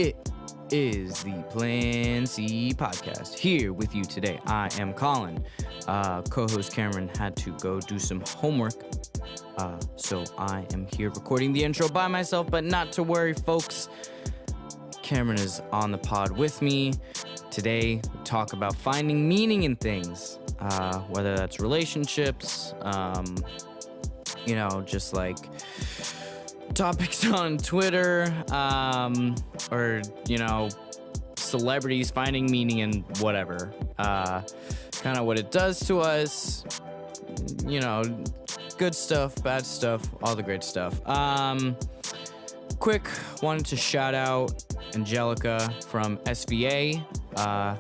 It is the Plan C podcast. Here with you today, I am Colin. Co-host Cameron had to go do some homework, so I am here recording the intro by myself, but not to worry, folks. Cameron is on the pod with me. Today, we talk about finding meaning in things, whether that's relationships, just like topics on Twitter, or, celebrities finding meaning in whatever. Kind of what it does to us, good stuff, bad stuff, all the great stuff. Quick, wanted to shout out Angelica from SVA. I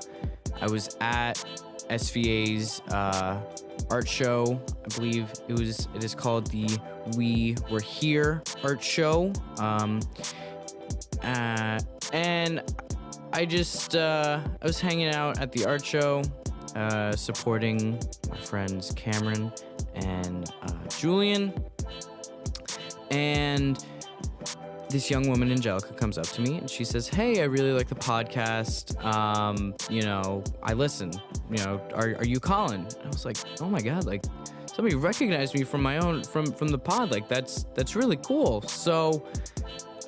was at SVA's art show. I believe it is called the We Were Here art show. And I just I was hanging out at the art show, supporting my friends Cameron and Julian. And this young woman, Angelica, comes up to me and she says, "Hey, I really like the podcast. I listen. Are you Colin?" And I was like, "Oh my God, like somebody recognized me from from the pod. Like that's really cool." So,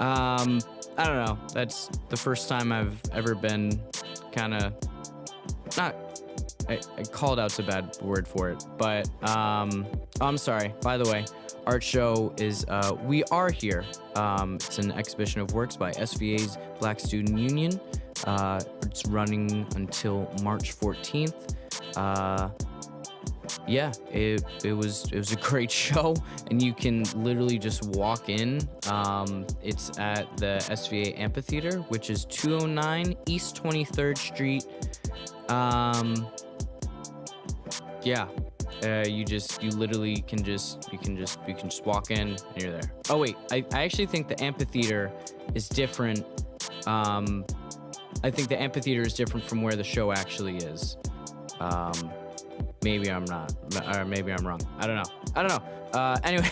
I don't know. That's the first time I've ever been kind of not. I called out's a bad word for it, but I'm sorry. By the way, art show is We Are Here. It's an exhibition of works by SVA's Black Student Union. It's running until March 14th. It was a great show, and you can literally just walk in. It's at the SVA Amphitheater, which is 209 East 23rd Street. You literally can just walk in and you're there. Oh wait, I actually think the amphitheater is different. I think the amphitheater is different from where the show actually is. Maybe I'm not, or maybe I'm wrong. I don't know. Anyway,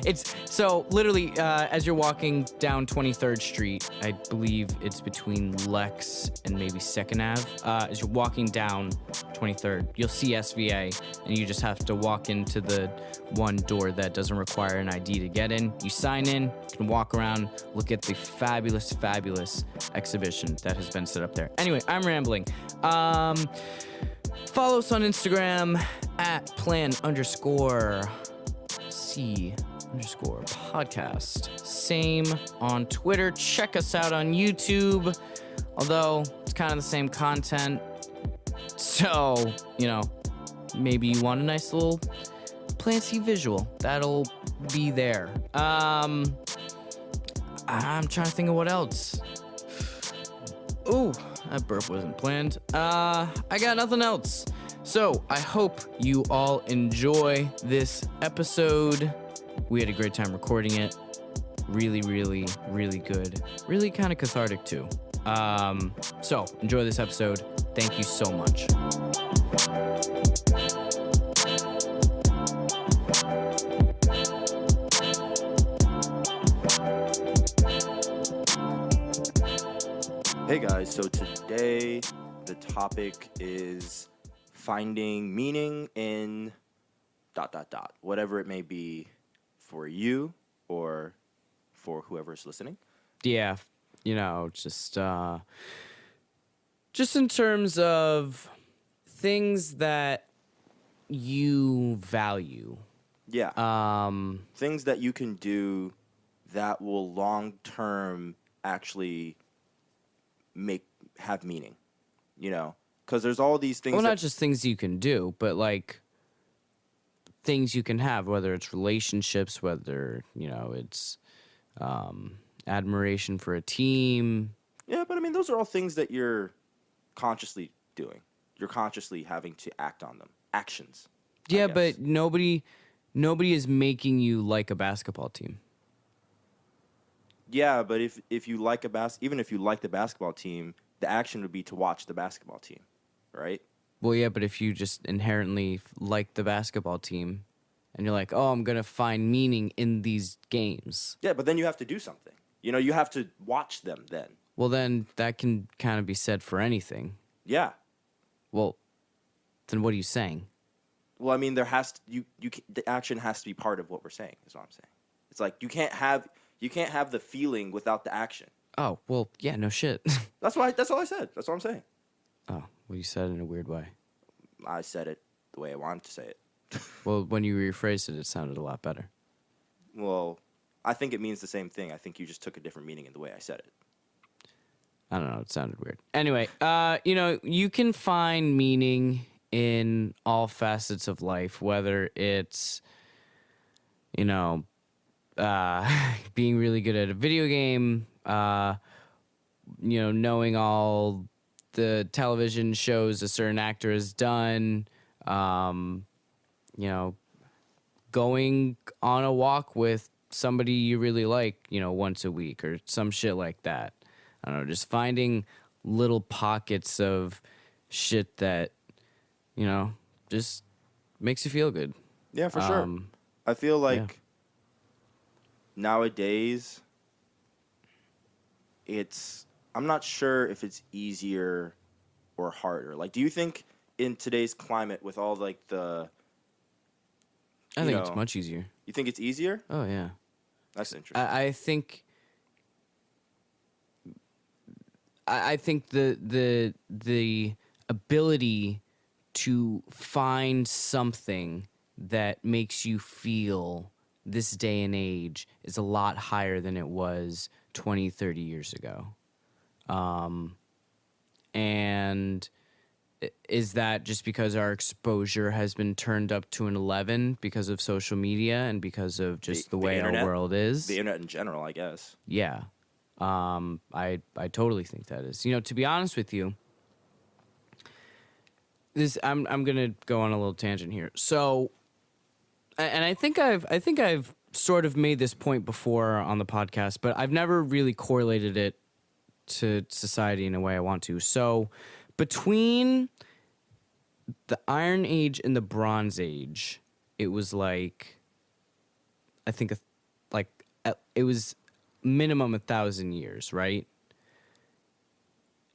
it's so literally as you're walking down 23rd Street, I believe it's between Lex and maybe 2nd Ave. As you're walking down 23rd, you'll see SVA, and you just have to walk into the one door that doesn't require an ID to get in. You sign in, you can walk around, look at the fabulous exhibition that has been set up there. Anyway, I'm rambling. Follow us on Instagram at plan_C_podcast. Same on Twitter. Check us out on YouTube, although it's kind of the same content. So, maybe you want a nice little Plan C visual. That'll be there. I'm trying to think of what else. Ooh, that burp wasn't planned. I got nothing else. So, I hope you all enjoy this episode. We had a great time recording it. Really, really, really good. Really kind of cathartic, too. So, enjoy this episode. Thank you so much. Hey guys, so today the topic is finding meaning in ... whatever it may be for you or for whoever's listening. Yeah, just in terms of things that you value. Yeah. Things that you can do that will long term actually have meaning, because there's all these things. Well, not just things you can do, but like things you can have, whether it's relationships, whether it's admiration for a team. Yeah, but I mean, those are all things that you're consciously doing. You're consciously having to act on them. Actions. Yeah, but nobody is making you like a basketball team. Yeah, but if you like even if you like the basketball team, the action would be to watch the basketball team, right? Well, yeah, but if you just inherently like the basketball team and you're like, oh, I'm going to find meaning in these games. Yeah, but then you have to do something. You have to watch them then. Well, then that can kind of be said for anything. Yeah. Well, then what are you saying? Well, I mean, there has to, the action has to be part of what we're saying. Is what I'm saying. It's like you can't have the feeling without the action. Oh, well, yeah, no shit. That's all I said. That's what I'm saying. Oh, well, you said it in a weird way. I said it the way I wanted to say it. Well, when you rephrased it, it sounded a lot better. Well, I think it means the same thing. I think you just took a different meaning in the way I said it. I don't know. It sounded weird. Anyway, you can find meaning in all facets of life, whether it's, being really good at a video game, knowing all the television shows a certain actor has done, going on a walk with somebody you really like, once a week or some shit like that. I don't know, just finding little pockets of shit that, just makes you feel good. Yeah, for sure. I feel like nowadays I'm not sure if it's easier or harder. Like, do you think in today's climate with all like I think it's much easier. You think it's easier? Oh, yeah. That's interesting. I think the ability to find something that makes you feel this day and age is a lot higher than it was 20, 30 years ago. And is that just because our exposure has been turned up to an 11 because of social media and because of just the way internet, our world is? The internet in general, I guess. Yeah. I totally think that is. To be honest with you, I'm gonna go on a little tangent here. So, and I think I've sort of made this point before on the podcast, but I've never really correlated it to society in a way I want to. So, between the Iron Age and the Bronze Age, it was like, I think, it was minimum 1,000 years, right?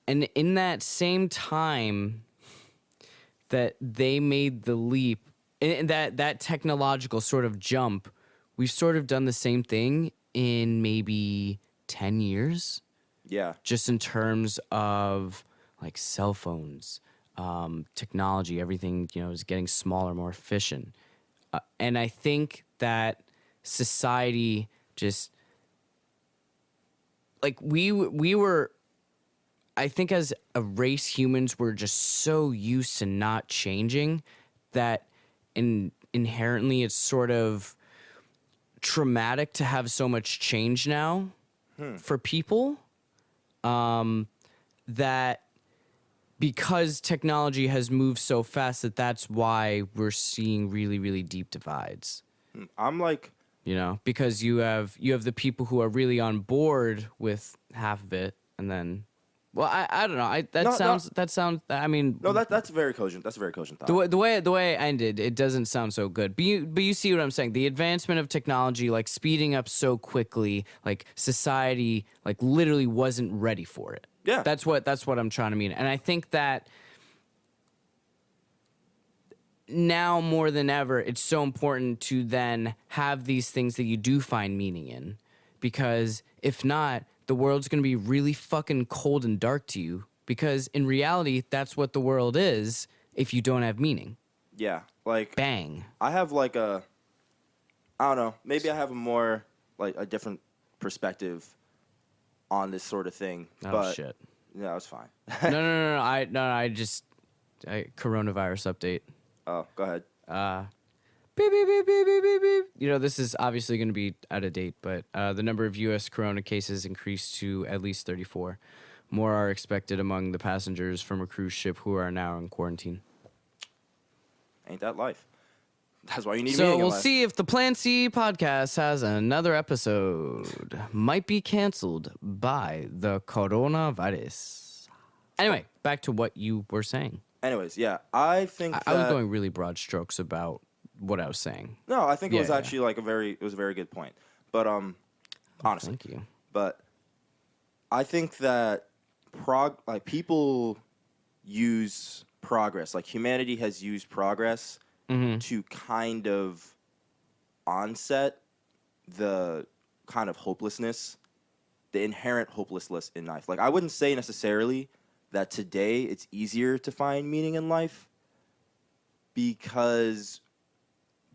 And in that same time that they made the leap, and that technological sort of jump, we've sort of done the same thing in maybe 10 years. Yeah. Just in terms of like cell phones, technology, everything, is getting smaller, more efficient. And I think that society just, like we were, I think as a race, humans were just so used to not changing that inherently it's sort of traumatic to have so much change now for people. That because technology has moved so fast that's why we're seeing really, really deep divides. I'm like, because you have the people who are really on board with half of it, and then, well, I don't know. That's a very cogent. That's a very cogent thought. The way it ended, it doesn't sound so good. But you see what I'm saying? The advancement of technology, like speeding up so quickly, like society, like literally wasn't ready for it. Yeah, that's what I'm trying to mean. And I think that now more than ever, it's so important to then have these things that you do find meaning in, because if not, the world's going to be really fucking cold and dark to you, because in reality, that's what the world is if you don't have meaning. Yeah, like... Bang. I have like I don't know, maybe I have a more, like, a different perspective on this sort of thing. Oh, but shit. Yeah, it's fine. No. I coronavirus update. Oh, go ahead. Beep, beep, beep, beep, beep, beep, beep. This is obviously going to be out of date, but the number of U.S. corona cases increased to at least 34. More are expected among the passengers from a cruise ship who are now in quarantine. Ain't that life? That's why you need meaning in we'll life. see if the Plan C podcast has another episode. Might be canceled by the coronavirus. Anyway, back to what you were saying. Anyways, yeah, I think I was going really broad strokes about what I was saying. No, I think it was actually like a very good point. But honestly, thank you. But I think that people use progress. Like humanity has used progress to kind of onset the kind of hopelessness, the inherent hopelessness in life. Like I wouldn't say necessarily that today it's easier to find meaning in life, because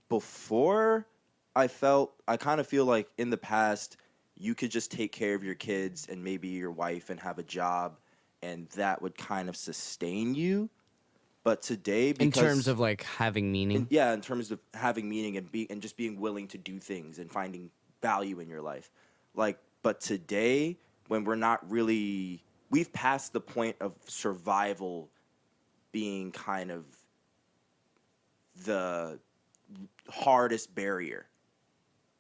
before I kind of feel like in the past you could just take care of your kids and maybe your wife and have a job, and that would kind of sustain you. But today, because In terms of like having meaning. in terms of having meaning and just being willing to do things and finding value in your life, but today when we've passed the point of survival being kind of the hardest barrier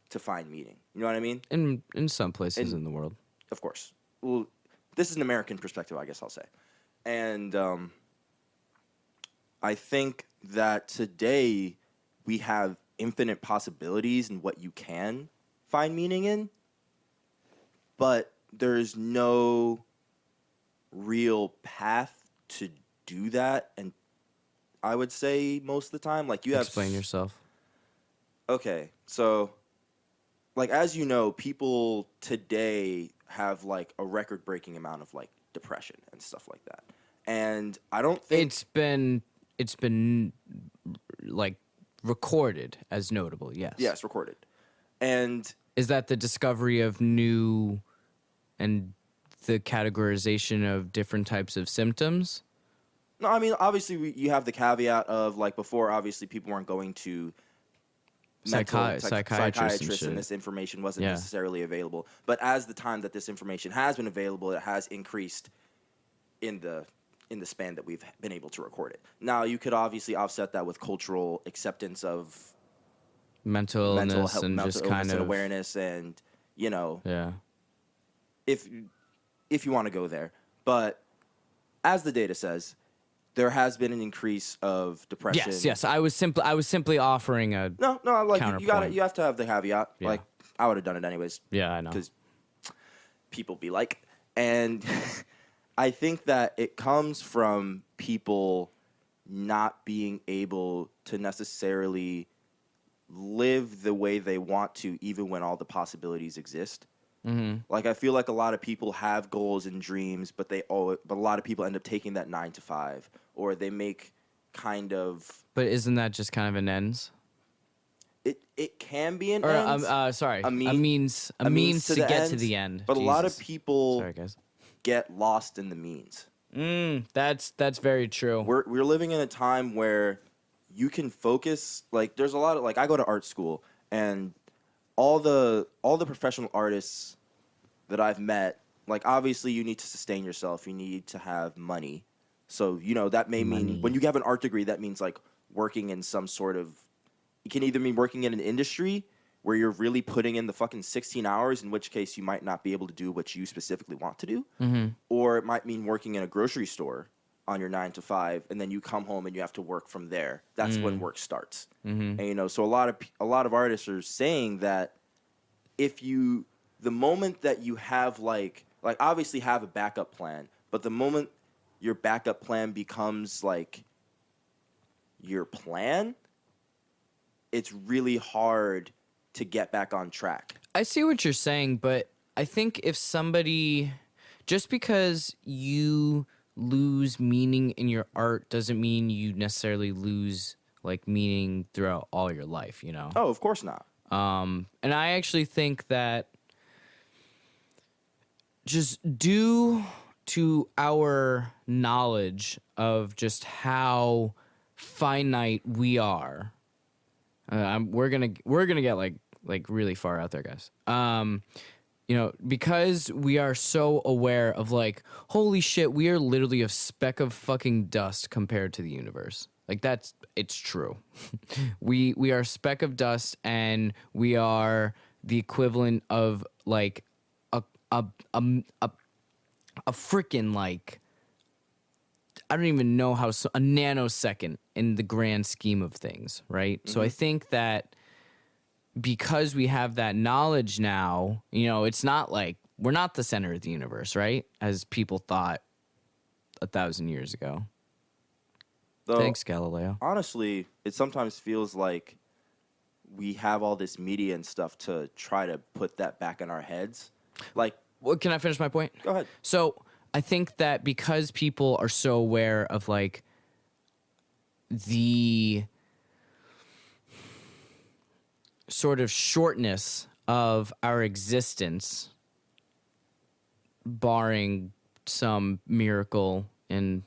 to find meaning. You know what I mean? In some places in the world. Of course. Well, this is an American perspective, I guess I'll say. And I think that today we have infinite possibilities in what you can find meaning in, but there's no real path to do that. And I would say most of the time, like Explain yourself. Okay, so like as you know, people today have like a record-breaking amount of like depression and stuff like that. And I don't think it's been like recorded as notable. Yes. Yes, recorded. And is that the discovery of new and the categorization of different types of symptoms? No, I mean obviously you have the caveat of like before, obviously people weren't going to psychiatrists and this information wasn't necessarily available. But as the time that this information has been available, it has increased in the span that we've been able to record it. Now, you could obviously offset that with cultural acceptance of mental illness and just kind of awareness, and yeah, if you want to go there. But as the data says, there has been an increase of depression. Yes. I was simply offering a no. Like counterpoint. you have to have the caveat. Yeah. Like I would have done it anyways. Yeah, I know. Because people be like, and I think that it comes from people not being able to necessarily live the way they want to, even when all the possibilities exist. Mm-hmm. Like I feel like a lot of people have goals and dreams, but a lot of people end up taking that 9 to 5, or they make kind of. But isn't that just kind of an ends? It can be an ends. A means to get to the end. But Jesus. A lot of people guys. Get lost in the means. That's very true. We're living in a time where you can focus. Like there's a lot of I go to art school, and all the professional artists that I've met, like obviously you need to sustain yourself. You need to have money. So, that may mean when you have an art degree, that means like working in some sort of, it can either mean working in an industry where you're really putting in the fucking 16 hours, in which case you might not be able to do what you specifically want to do. Mm-hmm. Or it might mean working in a grocery store on your 9 to 5, and then you come home and you have to work from there. That's when work starts. Mm-hmm. And, so a lot of artists are saying that the moment that you have like obviously have a backup plan, but the moment your backup plan becomes like your plan, it's really hard to get back on track. I see what you're saying, but I think if somebody, just because you lose meaning in your art doesn't mean you necessarily lose like meaning throughout all your life, Oh, of course not. And I actually think that just due to our knowledge of just how finite we are, we're gonna get like really far out there, guys. Because we are so aware of like, holy shit, we are literally a speck of fucking dust compared to the universe. Like it's true. we are a speck of dust, and we are the equivalent of like a freaking like, I don't even know how, a nanosecond in the grand scheme of things, right? Mm-hmm. So I think that because we have that knowledge now, it's not like we're not the center of the universe, right? As people thought 1,000 years ago. Though, Thanks, Galileo. honestly, it sometimes feels like we have all this media and stuff to try to put that back in our heads. Like, Well, can I finish my point? go ahead. So I think that because people are so aware of like the sort of shortness of our existence, barring some miracle in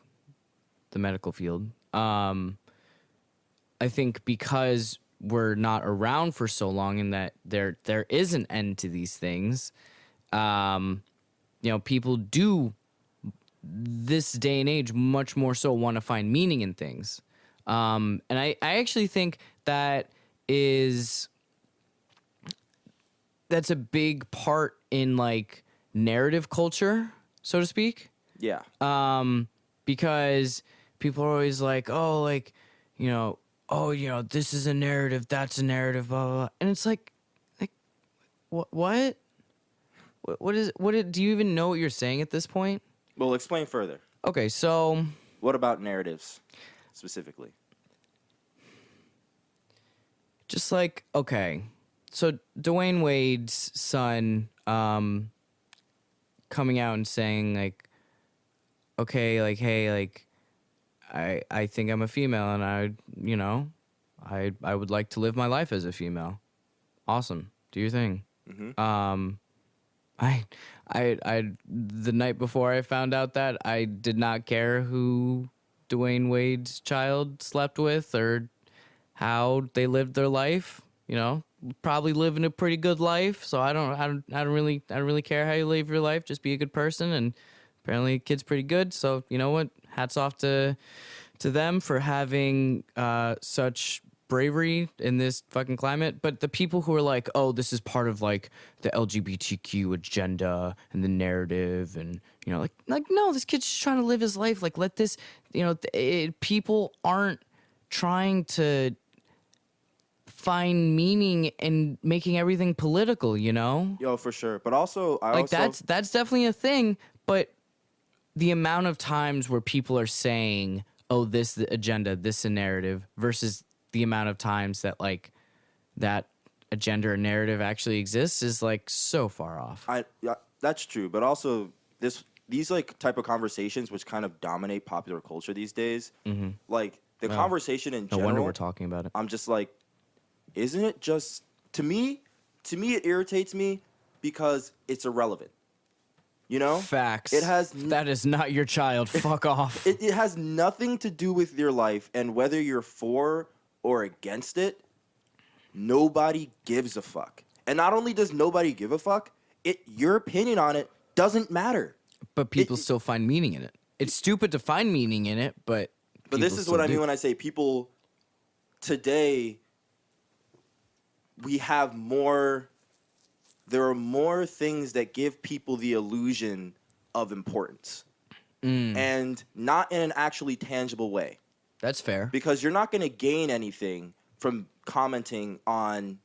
the medical field, I think because we're not around for so long and that there is an end to these things, people do this day and age much more so want to find meaning in things. And I actually think that's a big part in like narrative culture, so to speak. Yeah. Because people are always like, this is a narrative, that's a narrative, blah, blah, blah. And it's like what? Do you even know what you're saying at this point? Well, explain further. Okay, so What about narratives specifically? just like, okay, so Dwayne Wade's son coming out and saying like, okay, like, hey, like, I think I'm a female and I would like to live my life as a female. Awesome. Do your thing. Mm-hmm. I the night before I found out that, I did not care who Dwayne Wade's child slept with or how they lived their life. Probably living a pretty good life. So I don't really care how you live your life. Just be a good person. And apparently, the kid's pretty good. So you know what? Hats off to them for having such bravery in this fucking climate. But the people who are like, oh, this is part of like the LGBTQ agenda and the narrative, and like no, this kid's just trying to live his life. Like, let this, people aren't trying to find meaning in making everything political. Yo, for sure. But also, That's definitely a thing. But the amount of times where people are saying, oh, this the agenda, this a narrative, versus the amount of times that like that agenda or narrative actually exists is like so far off. Yeah, that's true. But also, these like type of conversations which kind of dominate popular culture these days, like the conversation in No general. wonder we're talking about it. I'm just like, isn't it just to me it irritates me because it's irrelevant. Facts. That is not your child. Fuck off. It has nothing to do with your life, and whether you're for or against it, nobody gives a fuck. And not only does nobody give a fuck, your opinion on it doesn't matter. But people still find meaning in it. It's stupid to find meaning in it, but this is what I mean when I say people today. We have more. There are more things that give people the illusion of importance, and not in an actually tangible way. That's fair. Because you're not going to gain anything from commenting on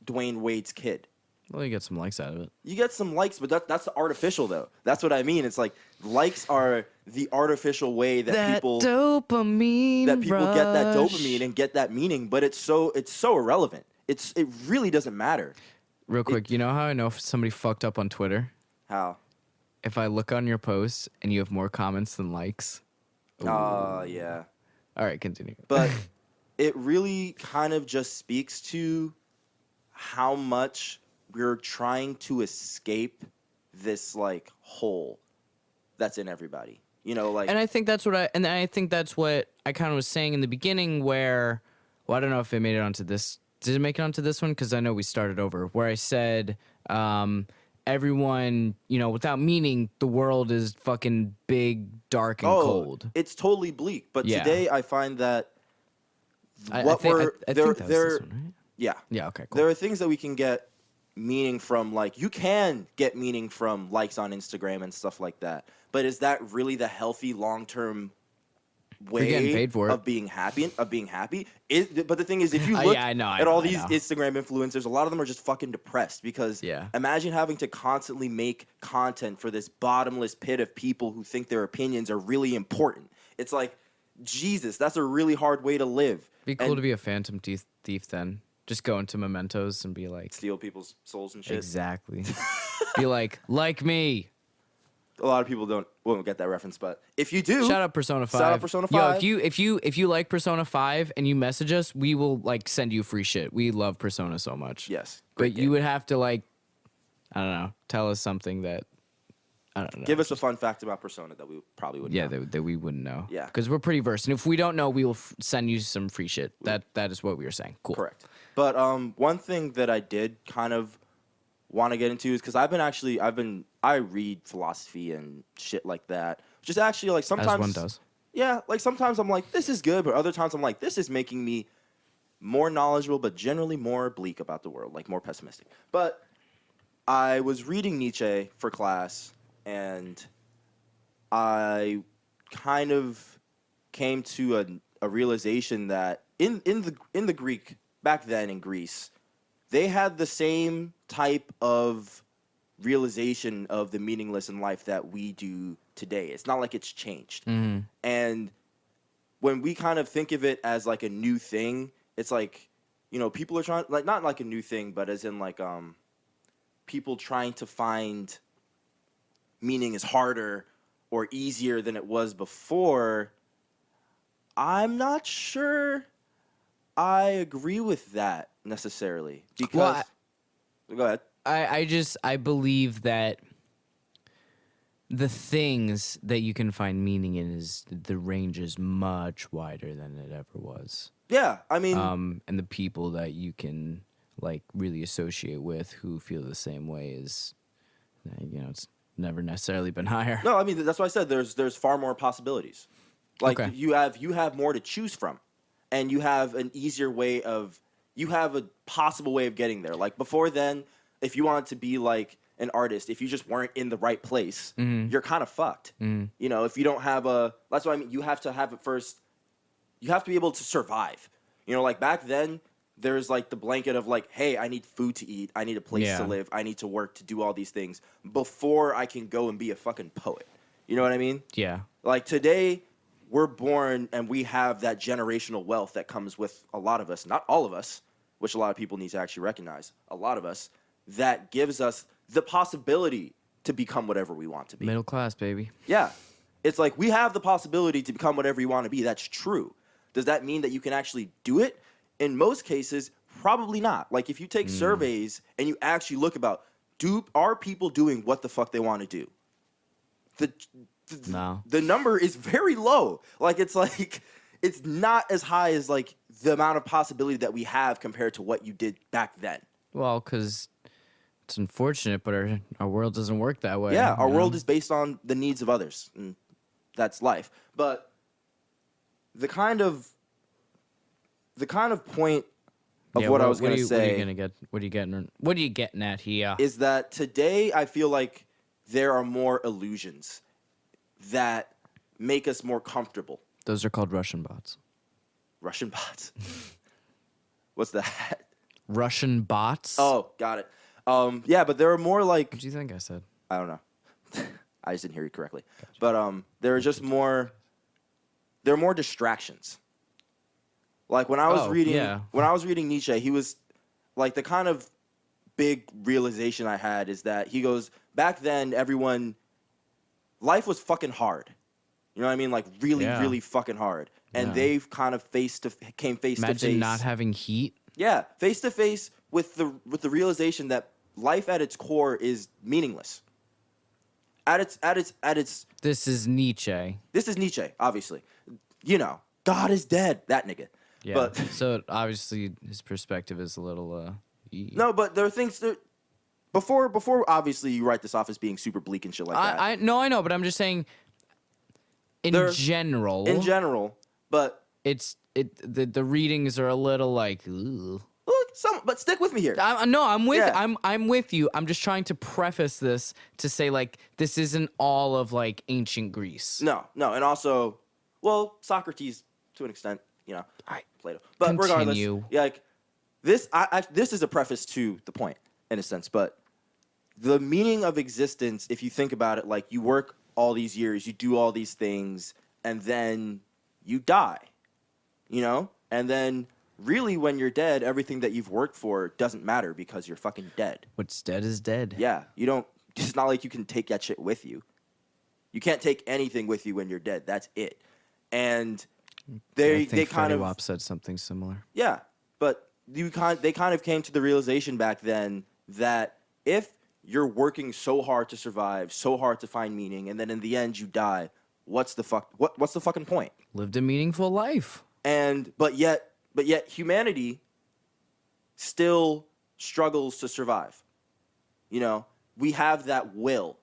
Dwayne Wade's kid. Well, you get some likes out of it. You get some likes, but that's artificial, though. That's what I mean. It's like likes are the artificial way that people dopamine get that rush. dopamine and get that meaning. But it's so irrelevant. It really doesn't matter. Real quick, you know how I know if somebody fucked up on Twitter? How? If I look on your posts and you have more comments than likes. Yeah. All right, continue. But it really kind of just speaks to how much we're trying to escape this like hole that's in everybody. And I think that's what I kind of was saying in the beginning where, well, I don't know if it made it onto this. Did it make it onto this one? Because I know we started over. Where I said, everyone, without meaning, the world is fucking big, dark, and cold. It's totally bleak. But today I find that I think that was this one, right? Yeah. Yeah, okay, cool. There are things that we can get meaning from, like, you can get meaning from likes on Instagram and stuff like that. But is that really the healthy long-term way getting paid for it. of being happy. But the thing is, if you look yeah, I know, at all these know. Instagram influencers, a lot of them are just fucking depressed because imagine having to constantly make content for this bottomless pit of people who think their opinions are really important. It's like, Jesus, that's a really hard way to live. Be cool to be a phantom thief then. Just go into mementos and be like... steal people's souls and shit. Exactly. Be like me. A lot of people won't get that reference, but if you do... Shout out Persona 5. Shout out Persona 5. Yo, if you like Persona 5 and you message us, we will, like, send you free shit. We love Persona so much. Yes. But you would have to, like, I don't know, tell us something that... I don't know. Give us a fun fact about Persona that we probably wouldn't know. Yeah, that we wouldn't know. Yeah. Because we're pretty versed. And if we don't know, we will send you some free shit. That is what we were saying. Cool. Correct. But one thing that I did kind of want to get into is because I read philosophy and shit like that. Just actually, like, sometimes... as one does. Yeah, like, sometimes I'm like, this is good, but other times I'm like, this is making me more knowledgeable, but generally more bleak about the world, like, more pessimistic. But I was reading Nietzsche for class, and I kind of came to a realization that in the Greek, back then in Greece, they had the same type of realization of the meaningless in life that we do today. It's not like it's changed. Mm-hmm. And when we kind of think of it as like a new thing, it's like, you know, people are trying, like, not like a new thing, but as in like people trying to find meaning is harder or easier than it was before. I'm not sure I agree with that necessarily, because go ahead. I believe that the things that you can find meaning in is the range is much wider than it ever was. Yeah, I mean, and the people that you can, like, really associate with who feel the same way is, you know, it's never necessarily been higher. No, I mean, that's why I said there's far more possibilities. Like, okay. you have more to choose from, and you have an easier way of, you have a possible way of getting there. Like, before then, if you wanted to be like an artist, if you just weren't in the right place, you're kind of fucked. You know, if you don't have that's what I mean. You have to have it first. You have to be able to survive. You know, like, back then, there's like the blanket of like, hey, I need food to eat. I need a place to live. I need to work to do all these things before I can go and be a fucking poet. You know what I mean? Yeah. Like, today, we're born and we have that generational wealth that comes with a lot of us, not all of us, which a lot of people need to actually recognize, a lot of us, that gives us the possibility to become whatever we want to be. Middle class, baby. Yeah. It's like, we have the possibility to become whatever you want to be. That's true. Does that mean that you can actually do it? In most cases, probably not. Like, if you take surveys and you actually look about, are people doing what the fuck they want to do? The number is very low. Like, it's not as high as, like, the amount of possibility that we have compared to what you did back then. Well, because it's unfortunate, but our world doesn't work that way. Yeah, our world is based on the needs of others, and that's life. But the kind of point of what I was going to say, what are you getting at here? is that today I feel like there are more illusions that make us more comfortable. Those are called Russian bots. Russian bots. What's that? Russian bots? Oh, got it. Yeah, but there are more like... What do you think I said? I don't know. I just didn't hear you correctly. Gotcha. But there are just more... There are more distractions. Like, when I was reading Nietzsche, he was... Like, the kind of big realization I had is that he goes, back then, everyone... Life was fucking hard. You know what I mean? Like, really, really fucking hard. And they've kind of came face to face. Imagine not having heat. Yeah, face to face with the realization that life at its core is meaningless. At its. This is Nietzsche. This is Nietzsche, obviously. You know, God is dead. That nigga. Yeah. But so obviously his perspective is a little. No, but there are things that. Before obviously you write this off as being super bleak and shit like that. I know, but I'm just saying. In general, but the readings are a little like. Ooh. But stick with me here. I'm with you. I'm just trying to preface this to say, like, this isn't all of, like, ancient Greece. No, and also Well, Socrates to an extent, I Plato. But regardless, continue. yeah, like this is a preface to the point in a sense, but the meaning of existence, if you think about it, like you work all these years, you do all these things, and then you die, and then really when you're dead, everything that you've worked for doesn't matter because you're fucking dead. What's dead is dead. Yeah, you don't. It's not like you can take that shit with you. You can't take anything with you when you're dead. That's it. And I they think kind Freddie of Wap said something similar. yeah, but they kind of came to the realization back then that if you're working so hard to survive, so hard to find meaning, and then in the end you die, what's the fucking point? Lived a meaningful life. And but yet humanity still struggles to survive. We have that will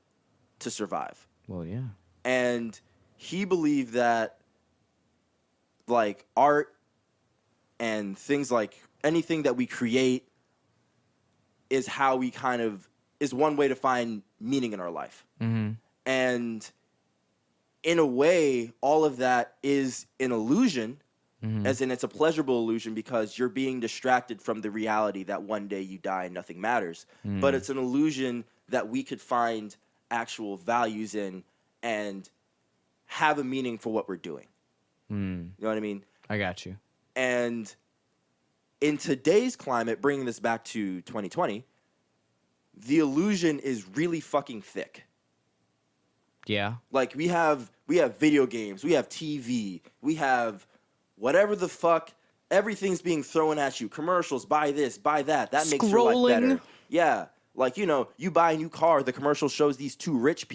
to survive. Well, yeah. And he believed that like art and things like anything that we create is how we kind of is one way to find meaning in our life. Mm-hmm. And in a way, all of that is an illusion, as in it's a pleasurable illusion because you're being distracted from the reality that one day you die and nothing matters. But it's an illusion that we could find actual values in and have a meaning for what we're doing. You know what I mean? I got you. And in today's climate, bringing this back to 2020, the illusion is really fucking thick. Yeah. Like we have video games, we have TV, we have whatever the fuck, everything's being thrown at you. Commercials, buy this, buy that. That makes your life better. Yeah. Like, you buy a new car, the commercial shows these two rich,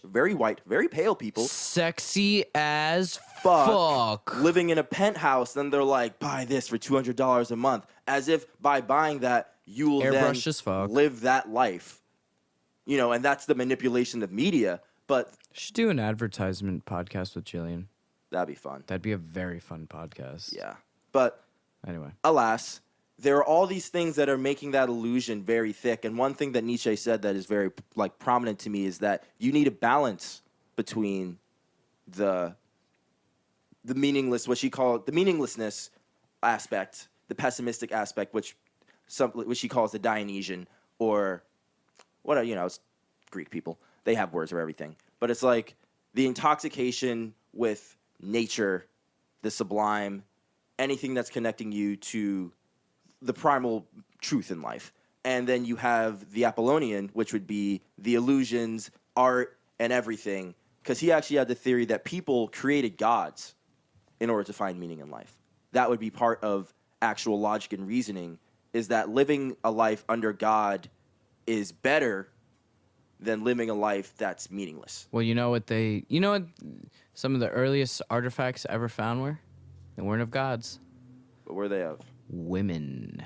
very white, very pale people. Sexy as fuck. Living in a penthouse, then they're like, buy this for $200 a month. As if by buying that, you will Airbrush as fuck. live that life. And that's the manipulation of media. But should do an advertisement podcast with Jillian. that'd be fun. That'd be a very fun podcast. Yeah. But Anyway. alas, there are all these things that are making that illusion very thick. And one thing that Nietzsche said that is very prominent to me is that you need a balance between the meaningless, what she called the meaninglessness aspect, the pessimistic aspect, which she calls the Dionysian, or it's Greek people. They have words for everything. But it's like the intoxication with nature, the sublime, anything that's connecting you to the primal truth in life. And then you have the Apollonian, which would be the illusions, art, and everything. Because he actually had the theory that people created gods in order to find meaning in life. That would be part of actual logic and reasoning, is that living a life under God is better than living a life that's meaningless. Well, you know what some of the earliest artifacts ever found were? They weren't of gods. But were they of? Women.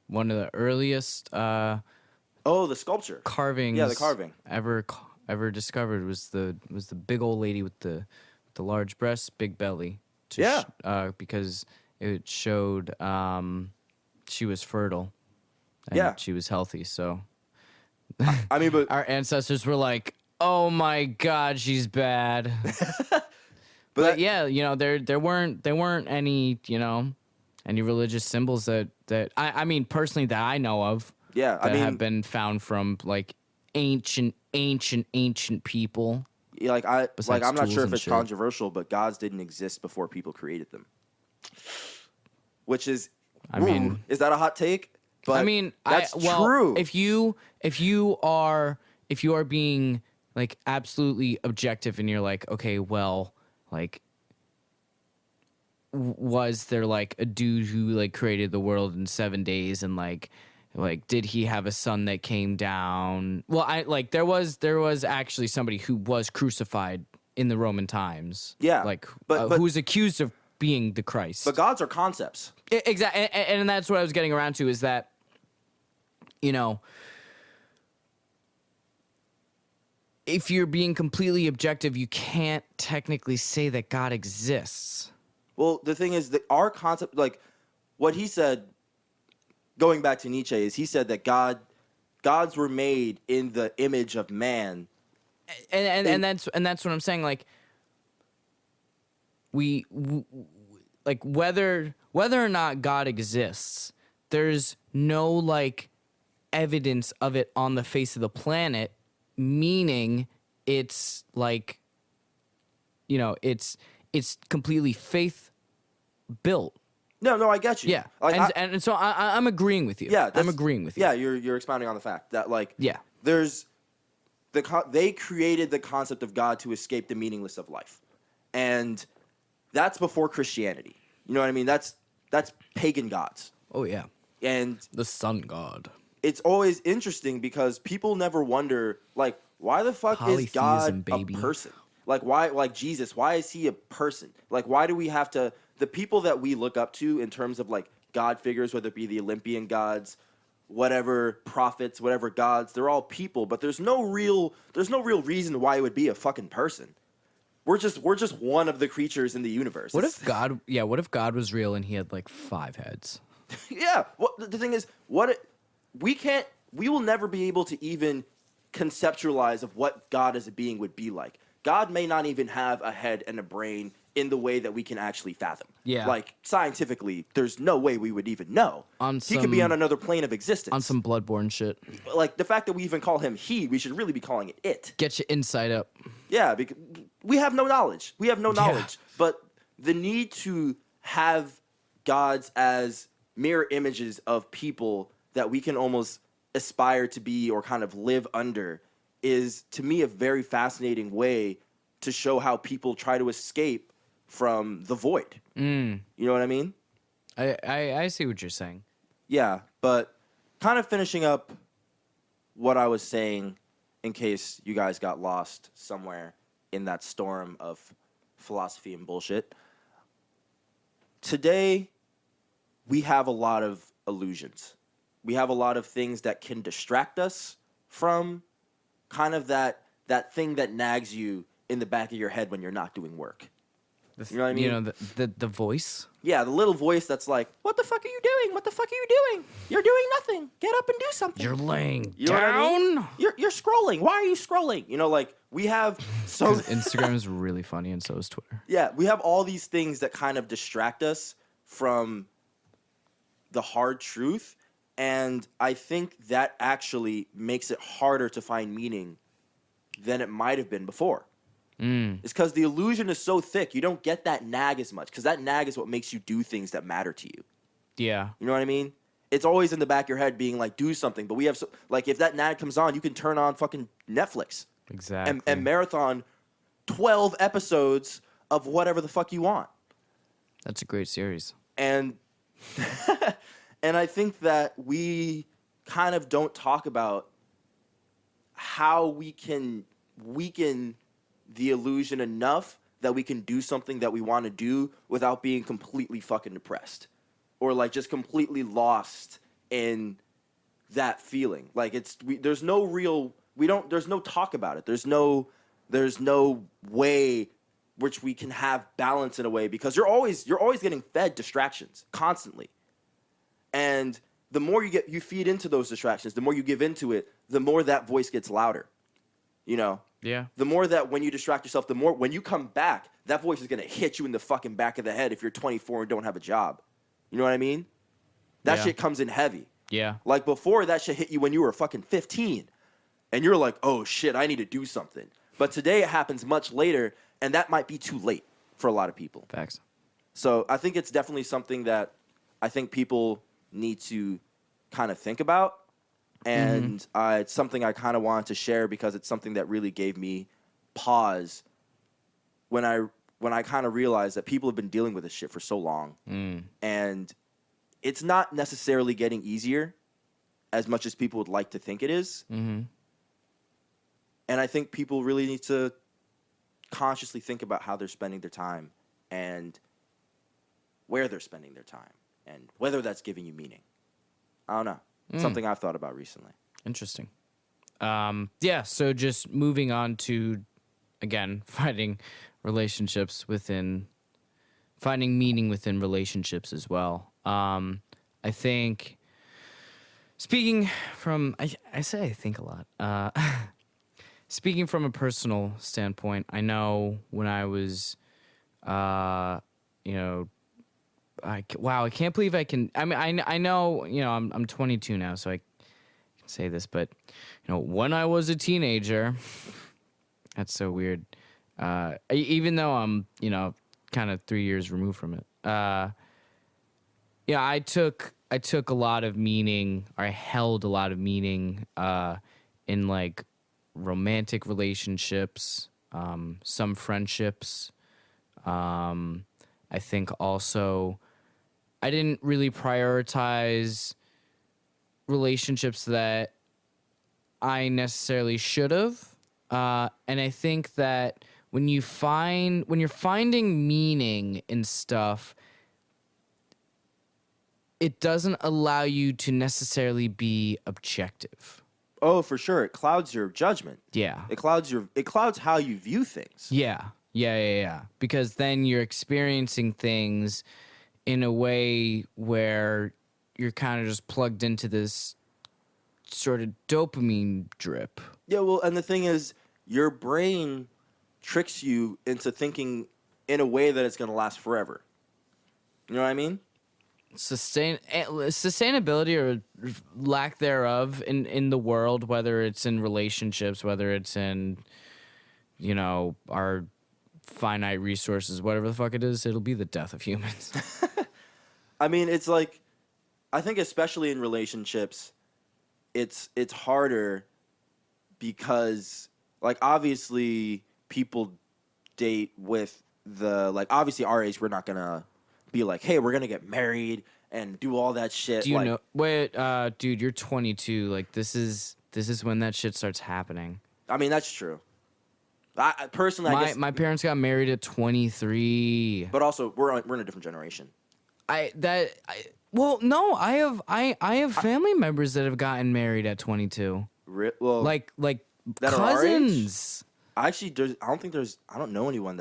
One of the earliest the sculpture. carvings. Yeah, the carving. Ever discovered was the big old lady with the large breasts, big belly. Because it showed she was fertile. And she was healthy, so I mean, but our ancestors were like, "Oh my God, she's bad." but yeah, there weren't any any religious symbols that I mean personally that I know of. Yeah, that have been found from ancient people. Yeah, I'm not sure if it's shit. controversial, but gods didn't exist before people created them. Which is, is that a hot take? But I mean, that's true. true. If you are being absolutely objective and you're like, okay, well, was there a dude who created the world in 7 days and did he have a son that came down? Well, there was actually somebody who was crucified in the Roman times. Yeah, but who was accused of being the Christ. But gods are concepts. Exactly, and that's what I was getting around to is that, if you're being completely objective, you can't technically say that God exists. Well, the thing is that our concept, what he said, going back to Nietzsche, is he said that gods were made in the image of man. And that's what I'm saying. like whether or not God exists, there's no like evidence of it on the face of the planet, meaning it's like, you know, it's completely faith built. No, I get you. Yeah, Like, and so I'm agreeing with you. yeah, I'm agreeing with you. Yeah, you're expounding on the fact that like Yeah. there's they created the concept of God to escape the meaningless of life, and that's before Christianity. You know what I mean? That's pagan gods, Oh yeah. and The sun god. it's always interesting because people never wonder like why the fuck is God Polytheism, baby. a person? Like why like Jesus, why is he a person? Like why do we have to the people that we look up to in terms of like god figures, whether it be the Olympian gods, whatever prophets, whatever gods, they're all people, but there's no real reason why it would be a fucking person. We're just one of the creatures in the universe. What if God was real and he had like 5 heads? Yeah. Well, the thing is, we will never be able to even conceptualize of what God as a being would be like. God may not even have a head and a brain in the way that we can actually fathom. Yeah. Like, scientifically, there's no way we would even know. He could be on another plane of existence. On some Bloodborne shit. Like, the fact that we even call him he, we should really be calling it it. Get your inside up. Yeah, because we have no knowledge. But the need to have gods as mirror images of people that we can almost aspire to be or kind of live under is, to me, a very fascinating way to show how people try to escape from the void. You know what I mean? I see what you're saying. Yeah, but kind of finishing up what I was saying in case you guys got lost somewhere in that storm of philosophy and bullshit. Today, we have a lot of illusions. We have a lot of things that can distract us from kind of that thing that nags you in the back of your head when you're not doing work. You know what I mean? You know, the voice? Yeah, the little voice that's like, what the fuck are you doing? What the fuck are you doing? You're doing nothing. Get up and do something. You're laying You know what I down? mean? You're scrolling. Why are you scrolling? You know, like, we have so... Instagram is really funny and so is Twitter. Yeah, we have all these things that kind of distract us from the hard truth, and I think that actually makes it harder to find meaning than it might have been before. It's because the illusion is so thick, you don't get that nag as much, because that nag is what makes you do things that matter to you. Yeah. You know what I mean? It's always in the back of your head being like, do something, but we have, like, if that nag comes on, you can turn on fucking Netflix. Exactly. And marathon 12 episodes of whatever the fuck you want. That's a great series. And and I think that we kind of don't talk about how we can weaken the illusion enough that we can do something that we want to do without being completely fucking depressed or like just completely lost in that feeling. Like there's no talk about it. There's no way which we can have balance in a way, because you're always getting fed distractions constantly. And the more you feed into those distractions, the more you give into it, the more that voice gets louder. You know? Yeah. The more that when you distract yourself, the more when you come back, that voice is going to hit you in the fucking back of the head if you're 24 and don't have a job. You know what I mean? That shit comes in heavy. Yeah. Like before, that shit hit you when you were fucking 15. And you're like, oh shit, I need to do something. But today it happens much later, and that might be too late for a lot of people. Facts. So I think it's definitely something that I think people need to kind of think about. And it's something I kind of wanted to share because it's something that really gave me pause when I kind of realized that people have been dealing with this shit for so long. And it's not necessarily getting easier as much as people would like to think it is. And I think people really need to consciously think about how they're spending their time and where they're spending their time and whether that's giving you meaning. I don't know. Something I've thought about recently. Interesting. Yeah, so just moving on to, again, finding meaning within relationships as well. I think, speaking from, I say I think a lot. Speaking from a personal standpoint, I know when I was You know, wow, I can't believe I can. I mean, I know, you know, I'm 22 now, so I can say this, but you know, when I was a teenager, that's so weird. Even though I'm, you know, kind of 3 years removed from it. Yeah, I took a lot of meaning, or I held a lot of meaning in like romantic relationships, some friendships. I think also I didn't really prioritize relationships that I necessarily should have. And I think that when you're finding meaning in stuff, it doesn't allow you to necessarily be objective. Oh, for sure. It clouds your judgment. Yeah. It clouds how you view things. Yeah. Because then you're experiencing things in a way where you're kind of just plugged into this sort of dopamine drip. Yeah, well, and the thing is, your brain tricks you into thinking in a way that it's going to last forever. You know what I mean? Sustainability or lack thereof in the world, whether it's in relationships, whether it's in, you know, our finite resources, whatever the fuck it is, it'll be the death of humans. I mean, it's like, I think especially in relationships, it's harder because, like, obviously people date with obviously our age, we're not gonna be like, hey, we're gonna get married and do all that shit. Do you know? Wait, dude, you're 22. Like, this is when that shit starts happening. I mean, that's true. I personally, I guess my parents got married at 23. But also, we're in a different generation. Well, no, I have family members that have gotten married at 22. Well, like that are our age? cousins. Actually, I don't know anyone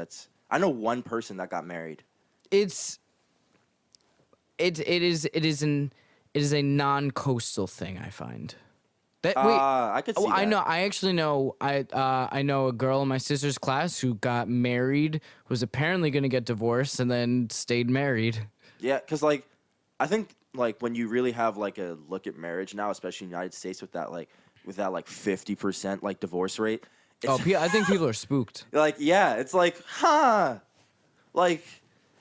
I know one person that got married. It is a non-coastal thing, I find. I could see that. I know. I actually know. I know a girl in my sister's class who got married, was apparently going to get divorced, and then stayed married. Yeah, because like, I think like when you really have like a look at marriage now, especially in the United States, with that 50% like divorce rate. I think people are spooked. Like, yeah, it's like, like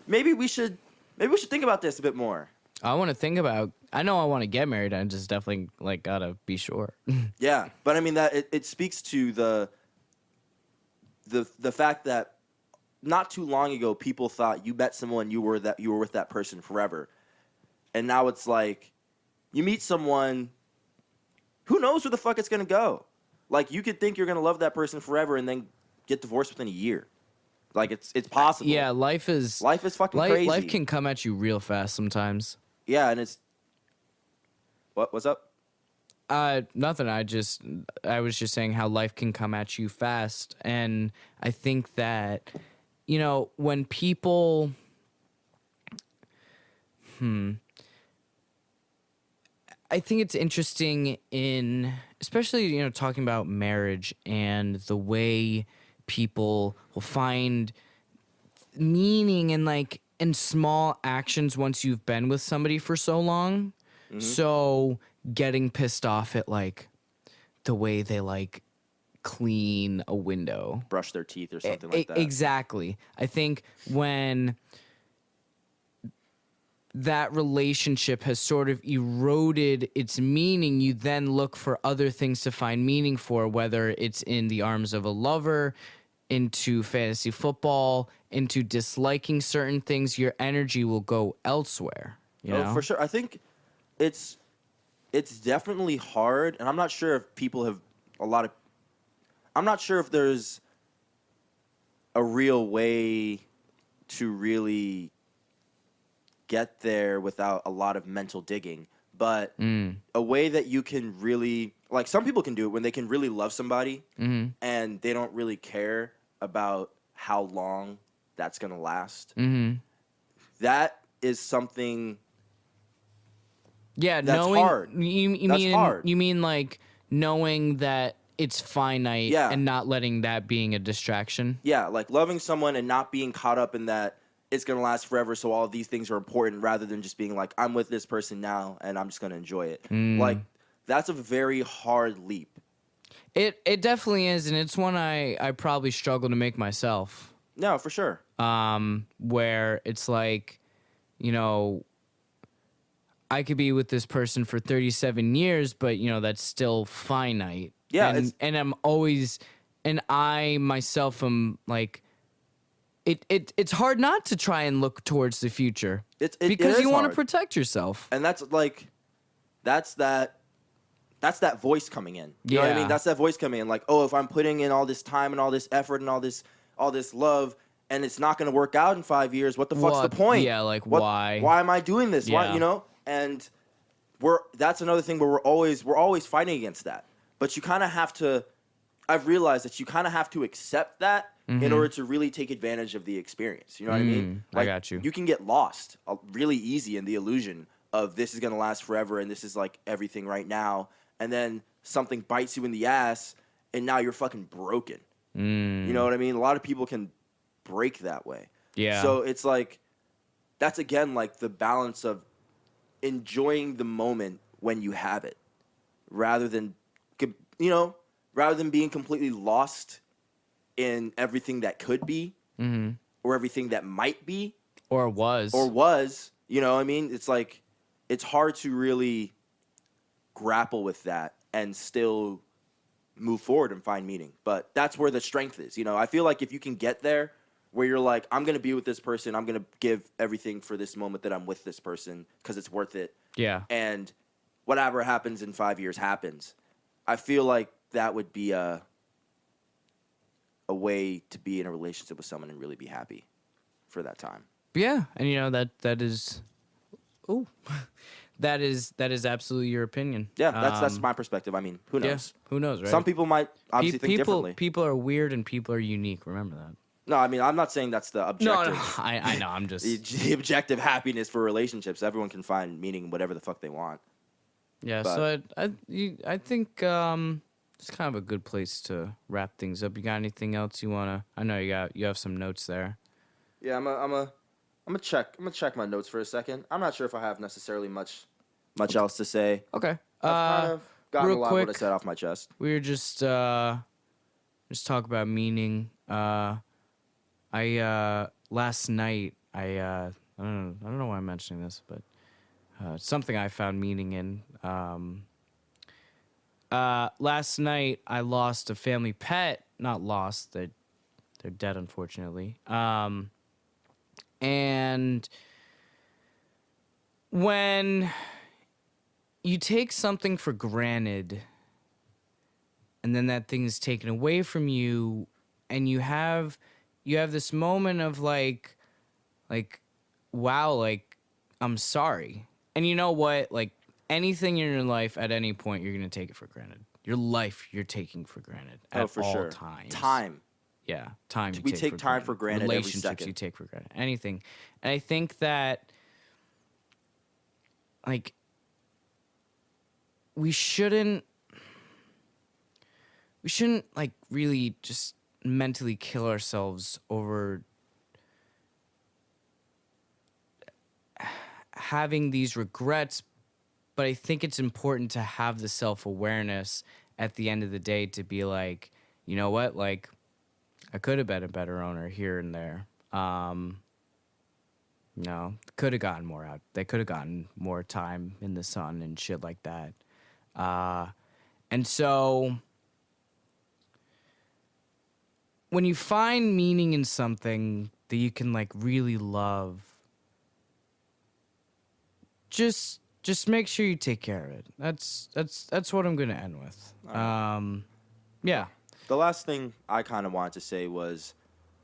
maybe we should think about this a bit more. I want to think about. I know I want to get married. I just definitely like gotta be sure. Yeah, but I mean that it speaks to the fact that not too long ago people thought you met someone you were with that person forever, and now it's like you meet someone, who knows where the fuck it's gonna go. Like, you could think you're gonna love that person forever and then get divorced within a year. Like, it's possible. Yeah, life is fucking crazy. Life can come at you real fast sometimes. Yeah, and it's what's up? Nothing. I was just saying how life can come at you fast, and I think that, you know, when people, I think it's interesting especially, you know, talking about marriage and the way people will find meaning in small actions once you've been with somebody for so long. Mm-hmm. So getting pissed off at like the way they like clean a window, brush their teeth or something like that. Exactly. I think when that relationship has sort of eroded its meaning, you then look for other things to find meaning for, whether it's in the arms of a lover, into fantasy football, into disliking certain things. Your energy will go elsewhere. You know? For sure. I think it's definitely hard, and I'm not sure if people have I'm not sure if there's a real way to really get there without a lot of mental digging, but a way that you can really, like, some people can do it when they can really love somebody, and they don't really care about how long that's going to last. That is something. Yeah, that's knowing, hard. You that's mean hard. You mean like knowing that it's finite Yeah. and not letting that being a distraction. Yeah, like loving someone and not being caught up in that it's going to last forever, so all of these things are important, rather than just being like, I'm with this person now and I'm just going to enjoy it. Like, that's a very hard leap. It definitely is, and it's one I probably struggle to make myself. No, for sure. Where it's like, you know, I could be with this person for 37 years, but you know, that's still finite. Yeah, and I'm always, and I myself am like, it's hard not to try and look towards the future. Because you want to protect yourself. And that's like, that's that voice coming in. You know what I mean? That's that voice coming in. Like, oh, if I'm putting in all this time and all this effort and all this love, and it's not going to work out in 5 years, what the fuck's the point? Yeah, like, why? Why am I doing this? Yeah. Why, you know? And that's another thing where we're always fighting against that. But you kind of have to. I've realized that you kind of have to accept that in order to really take advantage of the experience. You know what I mean? I got you. You can get lost really easy in the illusion of this is going to last forever and this is like everything right now. And then something bites you in the ass and now you're fucking broken. You know what I mean? A lot of people can break that way. Yeah. So it's like, that's again like the balance of enjoying the moment when you have it rather than being completely lost in everything that could be or everything that might be or was, you know what I mean? It's like, it's hard to really grapple with that and still move forward and find meaning. But that's where the strength is. You know, I feel like if you can get there where you're like, I'm going to be with this person, I'm going to give everything for this moment that I'm with this person because it's worth it. Yeah. And whatever happens in 5 years happens. I feel like that would be a way to be in a relationship with someone and really be happy for that time. Yeah, and you know that is, that is absolutely your opinion. Yeah, that's my perspective. I mean, who knows? Yeah, who knows, right? Some people might obviously think differently. People are weird and people are unique. Remember that. No, I mean, I'm not saying that's the objective. No, I know. I'm just the objective happiness for relationships. Everyone can find meaning in whatever the fuck they want. Yeah, But, so I think it's kind of a good place to wrap things up. You got anything else you wanna? I know you have some notes there. Yeah, I'm gonna check my notes for a second. I'm not sure if I have necessarily much else to say. Okay. I've kind of gotten real a lot quick, of what I said off my chest. We were just talk about meaning. Last night I don't know why I'm mentioning this, but something I found meaning in. Last night I lost a family pet. Not lost, they're dead, unfortunately. And when you take something for granted and then that thing is taken away from you and you have this moment of like wow, like I'm sorry. And you know what? Like anything in your life at any point you're going to take it for granted. Your life you're taking for granted at for all sure. times. Time. Yeah, time. We take time for granted every Relationships second. you take for granted. Anything. And I think that like we shouldn't like really just mentally kill ourselves over having these regrets, but I think it's important to have the self-awareness at the end of the day to be like, you know what, like I could have been a better owner here and there. No, could have gotten more out. They could have gotten more time in the sun and shit like that. And so when you find meaning in something that you can like really love, just make sure you take care of it. That's what I'm gonna end with. Yeah. The last thing I kind of wanted to say was,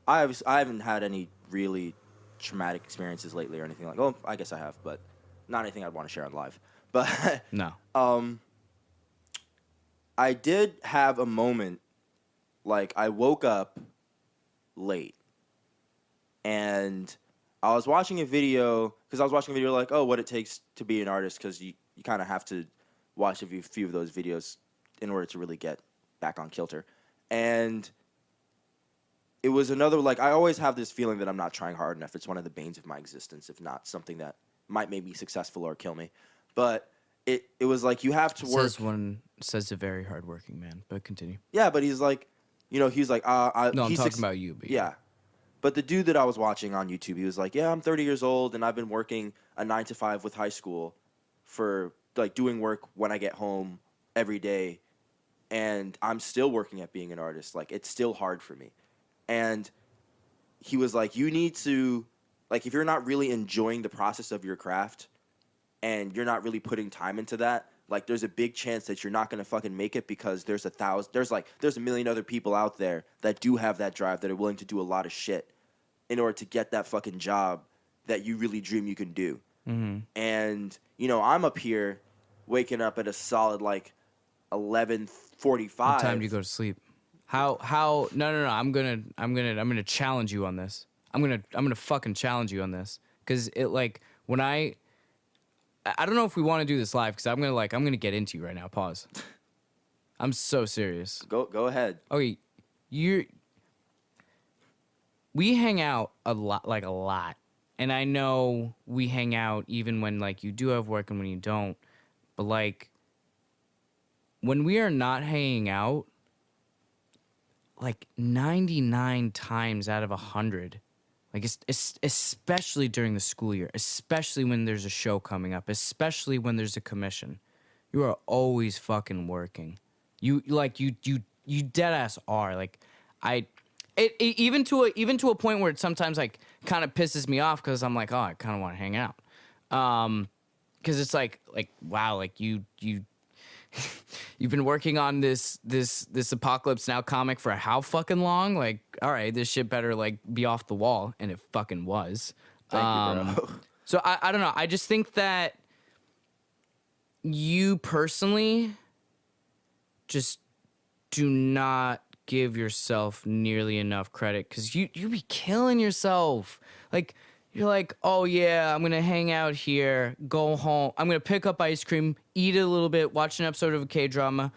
I haven't had any really traumatic experiences lately or anything like. Oh, I guess I have, but not anything I'd want to share on live. But No. I did have a moment, like I woke up late, and I was watching a video like, oh, what it takes to be an artist, because you kind of have to watch a few of those videos in order to really get back on kilter. And it was another, like, I always have this feeling that I'm not trying hard enough. It's one of the banes of my existence, if not something that might make me successful or kill me. But it was like, you have to work. Says a very hardworking man, but continue. Yeah, but he's like, you know, he's like, no, I'm talking about you. But yeah. But the dude that I was watching on YouTube, he was like, yeah, I'm 30 years old, and I've been working a 9 to 5 with high school for, like, doing work when I get home every day, and I'm still working at being an artist. Like, it's still hard for me. And he was like, you need to, like, if you're not really enjoying the process of your craft and you're not really putting time into that, like, there's a big chance that you're not going to fucking make it, because there's a million other people out there that do have that drive, that are willing to do a lot of shit in order to get that fucking job that you really dream you can do. Mm-hmm. And, you know, I'm up here waking up at a solid, like, 11:45. What time do you go to sleep? How no, I'm gonna challenge you on this. I'm gonna fucking challenge you on this, because it, like, when I don't know if we want to do this live, because I'm gonna get into you right now. Pause. I'm so serious. Go ahead. Okay, we hang out a lot, and I know we hang out even when, like, you do have work and when you don't, but, like, when we are not hanging out, like, 99 times out of 100, like, it's especially during the school year, especially when there's a show coming up, especially when there's a commission, you are always fucking working. You dead ass are. Like, even to a point where it sometimes, like, kind of pisses me off, because I'm like, oh, I kind of want to hang out, because it's like wow, like, you've been working on this Apocalypse Now comic for how fucking long? Like, all right, this shit better, like, be off the wall, and it fucking was. Thank you, bro. So I don't know. I just think that you personally just do not give yourself nearly enough credit, because you be killing yourself. Like, you're like, oh yeah, I'm gonna hang out here, go home, I'm gonna pick up ice cream, eat it a little bit, watch an episode of a K-drama,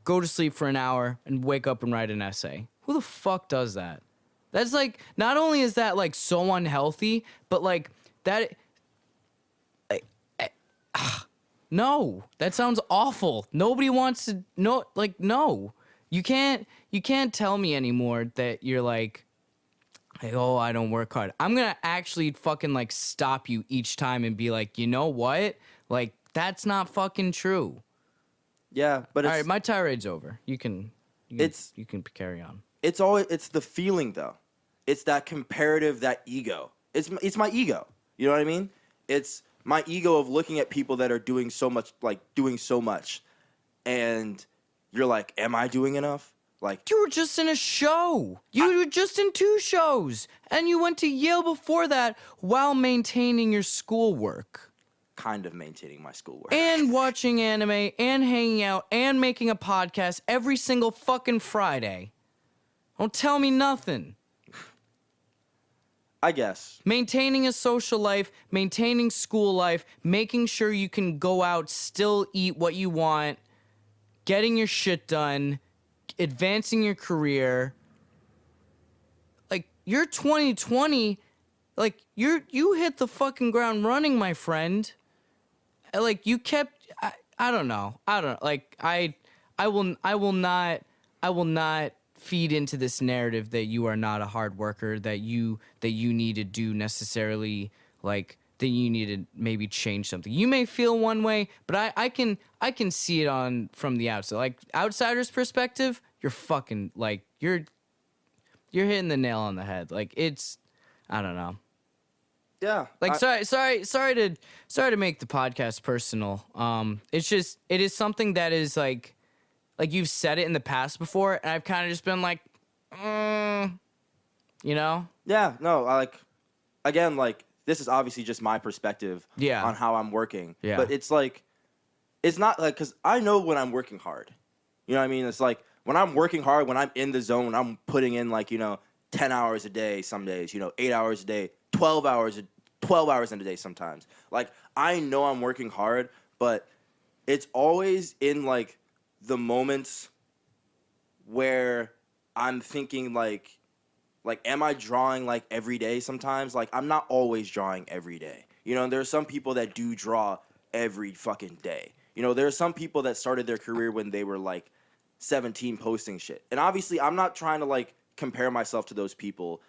go to sleep for an hour, and wake up and write an essay. Who the fuck does that? That's, like, not only is that, like, so unhealthy, but, like, that, like, no, that sounds awful. Nobody wants to, no, like, no. You can't tell me anymore that you're like, oh, I don't work hard. I'm gonna actually fucking, like, stop you each time and be like, you know what? Like, that's not fucking true. Yeah, but all right, my tirade's over. You can carry on. It's the feeling, though. It's that comparative, that ego. It's my ego. You know what I mean? It's my ego of looking at people that are doing so much, and you're like, am I doing enough? Like, you were just in a show. You were just in 2 shows, and you went to Yale before that while maintaining your schoolwork. Kind of maintaining my schoolwork. And watching anime, and hanging out, and making a podcast every single fucking Friday. Don't tell me nothing. I guess. Maintaining a social life, maintaining school life, making sure you can go out, still eat what you want, getting your shit done, advancing your career. Like, you're 2020, like, you hit the fucking ground running, my friend. Like, you kept, I don't know, like, I will not feed into this narrative that you are not a hard worker, that you need to do necessarily, like, that you need to maybe change something. You may feel one way, but I can see it from the outside. Like, outsider's perspective, you're fucking, like, you're hitting the nail on the head. Like, it's, I don't know. Yeah. Like, sorry to make the podcast personal. It's just, it is something that is, like you've said it in the past before, and I've kind of just been like, you know? Yeah, no, again, like, this is obviously just my perspective on how I'm working. Yeah. But it's like, it's not like, because I know when I'm working hard. You know what I mean? It's like, when I'm working hard, when I'm in the zone, I'm putting in, like, 10 hours a day some days, 8 hours a day, 12 hours in a day sometimes. Like, I know I'm working hard, but it's always in, like, the moments where I'm thinking like am I drawing like every day sometimes? Like I'm not always drawing every day. You know, there are some people that do draw every fucking day. You know, there are some people that started their career when they were like 17 posting shit. And obviously I'm not trying to like compare myself to those people.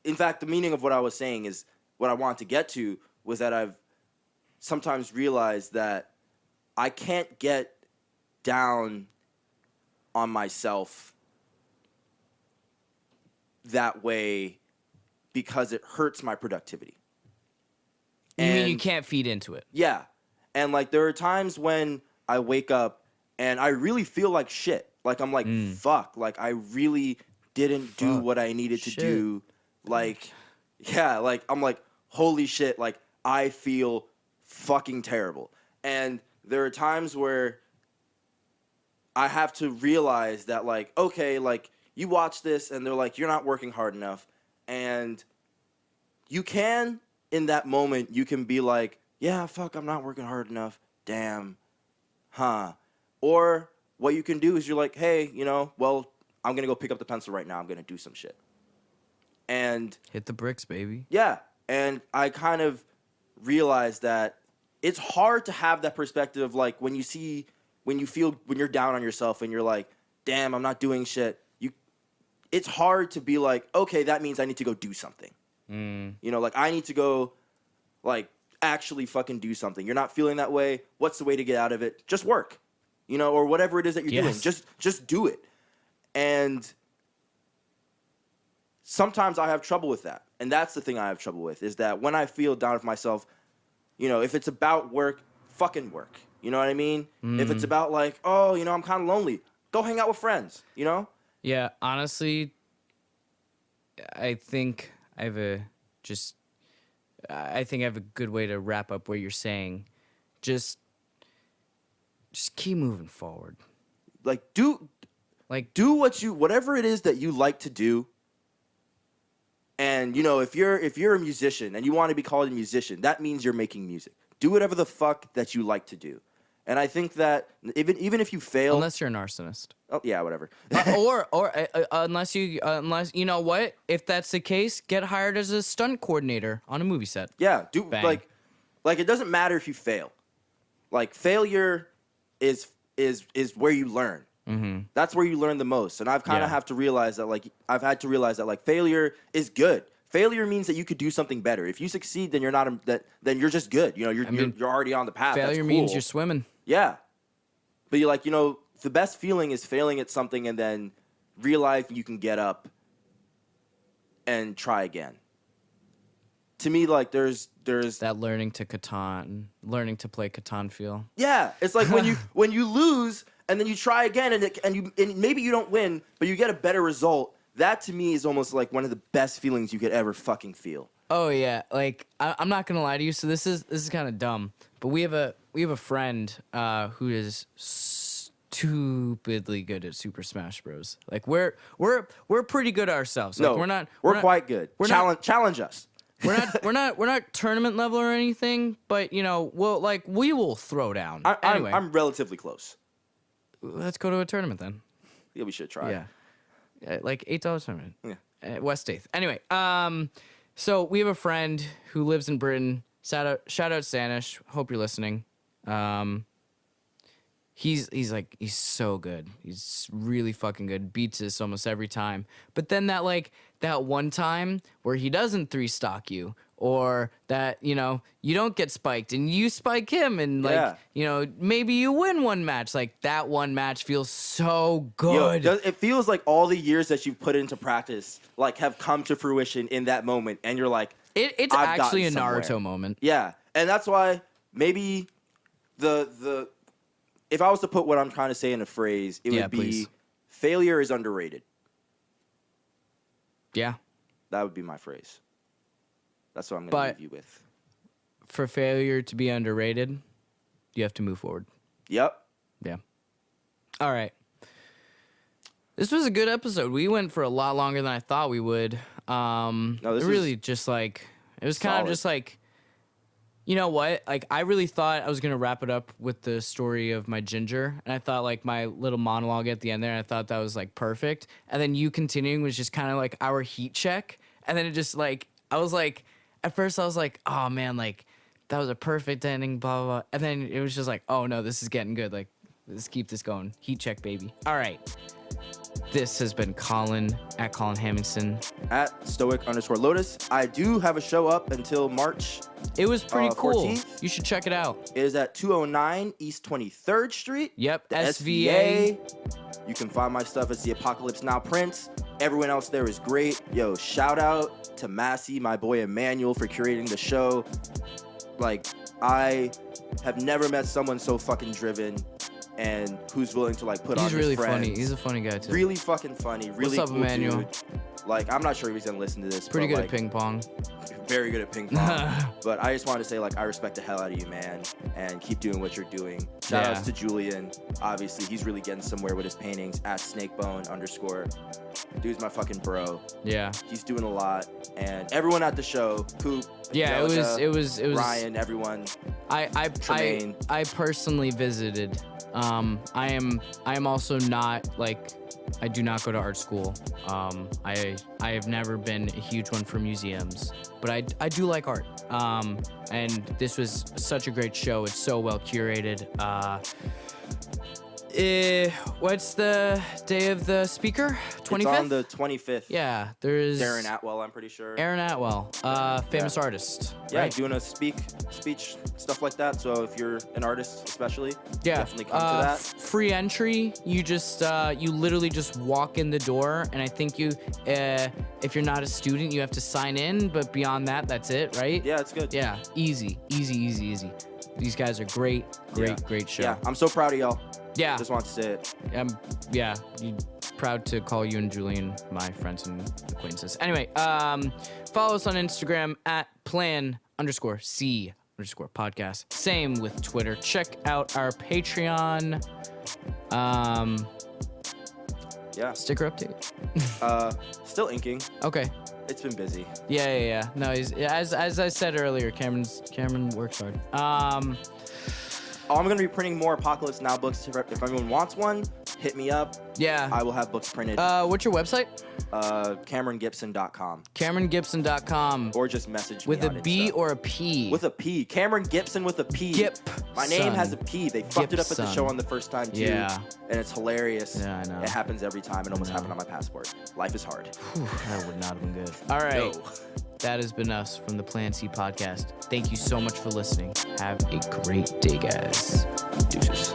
In fact, the meaning of what I was saying is what I wanted to get to was that I've sometimes realized that I can't get down on myself that way because it hurts my productivity. You mean you can't feed into it? Yeah. And like there are times when I wake up and I really feel like shit. Like I'm like, fuck. Like I really didn't do what I needed to do. Like, yeah, like I'm like, holy shit. Like I feel fucking terrible. And there are times where I have to realize that like, okay, like you watch this and they're like, you're not working hard enough. And you can, in that moment, you can be like, yeah, fuck, I'm not working hard enough. Damn. Huh. Or what you can do is you're like, hey, you know, well, I'm going to go pick up the pencil right now. I'm going to do some shit. And hit the bricks, baby. Yeah. And I kind of realized that it's hard to have that perspective of like when you're down on yourself and you're like, damn, I'm not doing shit. It's hard to be like, okay, that means I need to go do something. You know, like I need to go like actually fucking do something. You're not feeling that way. What's the way to get out of it? Just work, you know, or whatever it is that you're doing. Just do it. And sometimes I have trouble with that. And that's the thing I have trouble with is that when I feel down with myself, you know, if it's about work, fucking work. You know what I mean? If it's about like, oh, you know, I'm kind of lonely, go hang out with friends, you know? Yeah, honestly, I think I have a good way to wrap up what you're saying. Just keep moving forward. Like do whatever it is that you like to do. And you know, if you're a musician and you want to be called a musician, that means you're making music. Do whatever the fuck that you like to do. And I think that even if you fail, unless you're an arsonist. Oh yeah, whatever. Unless you know what, if that's the case, get hired as a stunt coordinator on a movie set. Yeah, Bang. like it doesn't matter if you fail. Like failure is where you learn. Mm-hmm. That's where you learn the most. And I've kind of had to realize that like failure is good. Failure means that you could do something better. If you succeed, then then you're just good. You know, you're already on the path. Failure That's cool. means you're swimming. Yeah. But you're like, you know, the best feeling is failing at something and then realizing you can get up and try again. To me, like there's that learning to play Catan feel. Yeah, it's like when you lose and then you try again and maybe you don't win, but you get a better result. That to me is almost like one of the best feelings you could ever fucking feel. Oh yeah, like I'm not gonna lie to you. So this is kind of dumb, but we have a friend who is stupidly good at Super Smash Bros. Like we're pretty good ourselves. Like, we're quite good. Challenge us. We're not tournament level or anything, but you know we will throw down. Anyway, I'm relatively close. Let's go to a tournament then. Yeah, we should try. Yeah, like $8 tournament. Yeah, West 8th. Anyway, so we have a friend who lives in Britain. Shout out Sanish. Hope you're listening. He's so good. He's really fucking good. Beats us almost every time. But then that one time where he doesn't 3-stock you, or that, you know, you don't get spiked and you spike him, and you know, maybe you win one match. Like that one match feels so good. It feels like all the years that you've put into practice like have come to fruition in that moment, and you're like, it's actually a Naruto moment. Yeah, and that's why maybe the if I was to put what I'm trying to say in a phrase, it would be please. Failure is underrated. Yeah. That would be my phrase. That's what I'm going to leave you with. For failure to be underrated, you have to move forward. Yep. Yeah. All right. This was a good episode. We went for a lot longer than I thought we would. It was kind of just like You know what? Like, I really thought I was going to wrap it up with the story of my ginger. And I thought, like, my little monologue at the end there, I thought that was, like, perfect. And then you continuing was just kind of like our heat check. And then it just, like, I was like, at first I was like, oh, man, like, that was a perfect ending, blah, blah, blah. And then it was just like, oh, no, this is getting good. Like, let's keep this going. Heat check, baby. All right. This has been Colin at Colin Hamilton. At Stoic_Lotus. I do have a show up until March. It was pretty cool. 14th. You should check it out. It is at 209 East 23rd Street. Yep, The SVA. You can find my stuff. It's the Apocalypse Now Prince. Everyone else there is great. Yo, shout out to Massey, my boy Emmanuel, for curating the show. Like, I have never met someone so fucking driven and who's willing to, like, put on He's his really friends. funny. He's a funny guy, too. Really fucking funny. Really What's up, cool Emmanuel? dude. Like, I'm not sure if he's gonna listen to this. Pretty but, good like, at ping pong. Very good at ping pong. But I just wanted to say, like, I respect the hell out of you, man, and keep doing what you're doing. Shout outs to Julian. Obviously, he's really getting somewhere with his paintings. At _snakebone_. Dude's my fucking bro. Yeah. He's doing a lot, and everyone at the show, Coop, Yeah, Angelica, it was Ryan, everyone. Tremaine. I personally visited. I am also not, like, I do not go to art school. I have never been a huge one for museums, but I do like art. And this was such a great show. It's so well curated. What's the day of the speaker? 25th? It's on the 25th. Yeah, there's Darren Atwell, I'm pretty sure. Aaron Atwell, famous artist. Yeah, right? doing a speech, stuff like that. So if you're an artist, especially, definitely come to that. Free entry. You just you literally just walk in the door, and I think you, if you're not a student, you have to sign in. But beyond that, that's it, right? Yeah, it's good. Yeah, easy. These guys are great show. Yeah, I'm so proud of y'all. Yeah. Just want to say it. Yeah. Proud to call you and Julian my friends and acquaintances. Anyway, follow us on Instagram at plan_C_podcast. Same with Twitter. Check out our Patreon. Yeah. Sticker update. Still inking. Okay. It's been busy. Yeah. No, he's as I said earlier, Cameron works hard. I'm gonna be printing more Apocalypse Now books. If anyone wants one, hit me up. Yeah. I will have books printed. What's your website? CameronGibson.com. CameronGibson.com. Or just message me with a on B Insta. or a P? With a P. Cameron Gibson with a P. Gip. My name has a P. They fucked it up at the Gibson. show on the first time too. Yeah. And it's hilarious. Yeah, I know. It happens every time. It almost happened on my passport. Life is hard. Whew, that would not have been good. All right. No. That has been us from the Plan C podcast. Thank you so much for listening. Have a great day, guys. Deuces.